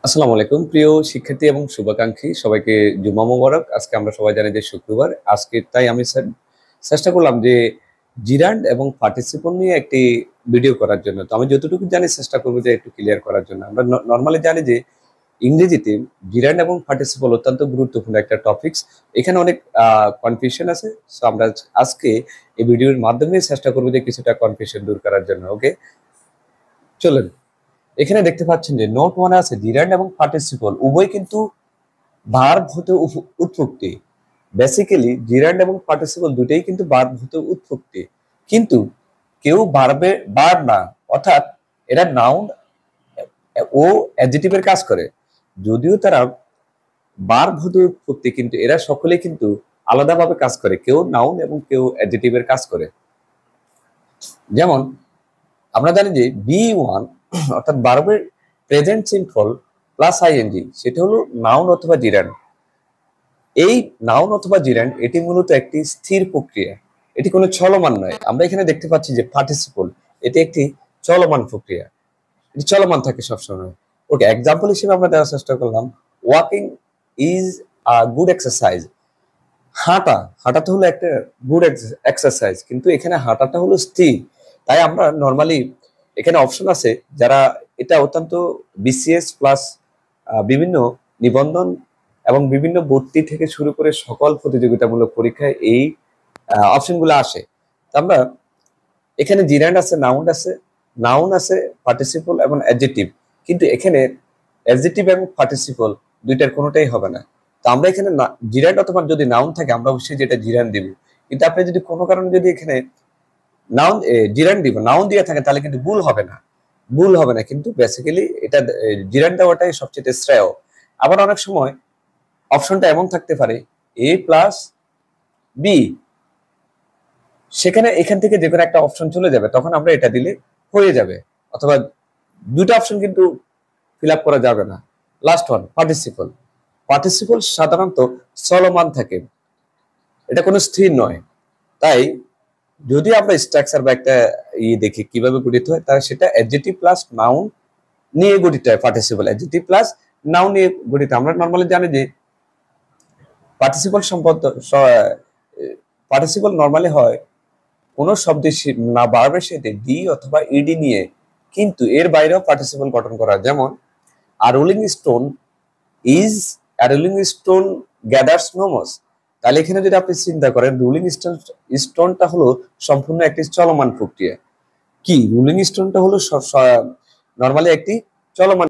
আসসালামু আলাইকুম প্রিয় শিক্ষার্থী এবং শুভাকাঙ্ক্ষী সবাইকে জুমা মোবারক। আজকে আমরা সবাই জানি যে শুক্রবার। আজকে তাই আমি চেষ্টা করলাম যে জিরান্ড এবং পার্টিসিপল নিয়ে একটি ভিডিও করার জন্য। তো আমি যতটুকু জানি চেষ্টা করব যে একটু ক্লিয়ার করার জন্য। আমরা নরমালি জানি যে ইংরেজিতে জিরান্ড এবং পার্টিসিপল অত্যন্ত গুরুত্বপূর্ণ একটা টপিকস। এখানে অনেক কনফিউশন আছে। সো আমরা আজকে এই ভিডিওর মাধ্যমে চেষ্টা করব যে কিছুটা কনফিউশন দূর করার জন্য। ওকে? চলুন। এখানে দেখতে পাচ্ছেন যে নোট ওয়ানে আছে জিরান্ড এবং পার্টিসিপল উভয় কিন্তু ভার্ব হতে উৎপত্তি। বেসিক্যালি জিরান্ড এবং পার্টিসিপল দুটেই কিন্তু ভার্ব হতে উৎপত্তি, কিন্তু কেউ ভার্ব না, অর্থাৎ এরা নাউন ও অ্যাডজেক্টিভের কাজ করে। যদিও তারা ভার্ব হতে উৎপত্তি, কিন্তু এরা সকলে কিন্তু আলাদাভাবে কাজ করে, কেউ নাউন এবং কেউ অ্যাডজেক্টিভের কাজ করে। যেমন আমরা জানি যে বি ওয়ান অর্থাৎ ভার্বের প্রেজেন্ট সিম্পল প্লাস আইএনজি সেটা হলো নাউন অথবা জিরান্ড। এই নাউন অথবা জিরান্ড এটি মূলত একটি স্থির প্রক্রিয়া, এটি কোনো চলমান নয়। আমরা এখানে দেখতে পাচ্ছি যে পার্টিসিপল এটি একটি চলমান প্রক্রিয়া, এটি চলমান থাকে সবসময়। ওকে, এক্সাম্পল হিসেবে আমরা দেওয়ার চেষ্টা করলাম walking is a good exercise. হাঁটাটা হলো একটা গুড এক্সারসাইজ, কিন্তু এখানে হাঁটাটা হলো স্থির। তাই আমরা নর্মালি এখানে অপশন আছে যারা এটা অত্যন্ত বিসিএস প্লাস বিভিন্ন নিবন্ধন এবং বিভিন্ন ভর্তি থেকে শুরু করে সকল প্রতিযোগিতামূলক পরীক্ষায় এই অপশনগুলো আসে। তো আমরা এখানে জিরান্ড আছে, নাউন আছে, পার্টিসিপল এবং অ্যাডজেক্টিভ, কিন্তু এখানে অ্যাডজেক্টিভ এবং পার্টিসিপল দুইটার কোনোটাই হবে না। তো আমরা এখানে জিরান্ড অথবা যদি নাউন থাকে আমরা অবশ্যই যেটা জিরান্ড দিব, কিন্তু আপনি যদি কোনো কারণে যদি এখানে নাউন জিরান্ড দিব, নাউন দিয়ে থাকে, তাহলে কিন্তু ভুল হবে না কিন্তু বেসিক্যালি এটা জিরান্ড দেওয়াটাই সবচেয়ে শ্রেয়। আবার অনেক সময় অপশনটা এমন থাকতে পারে এ প্লাস বি, সেখানে এখান থেকে যে কোনো একটা অপশন চলে যাবে, তখন আমরা এটা দিলে হয়ে যাবে। অথবা দুটো অপশন কিন্তু ফিল আপ করা যাবে না। লাস্ট ওয়ান পার্টিসিপল সাধারণত চলমান থাকে, এটা কোনো স্থির নয়। তাই যদি আমরা স্ট্রাকচার বা একটা দেখি কিভাবে গঠিত হয়, তাহলে সেটা অ্যাডজেক্টিভ প্লাস নাউন নিয়ে গঠিত হয়। পার্টিসিপল অ্যাডজেক্টিভ প্লাস নাউন নিয়ে গঠিত। আমরা নর্মালি জানি যে পার্টিসিপল সম্পদ পার্টিসিপল নর্মালি হয় কোন শব্দের না ভার্বের সাথে ডি অথবা ইডি নিয়ে, কিন্তু এর বাইরেও পার্টিসিপল গঠন করা। যেমন আর rolling stone is rolling stone gathers no moss. তাহলে এখানে যদি আপনি চিন্তা করেন রোলিং স্টোনটা হলো সম্পূর্ণ একটি চলমান প্রক্রিয়া। কি রোলিং স্টোনটা হলো নর্মালি একটি চলমান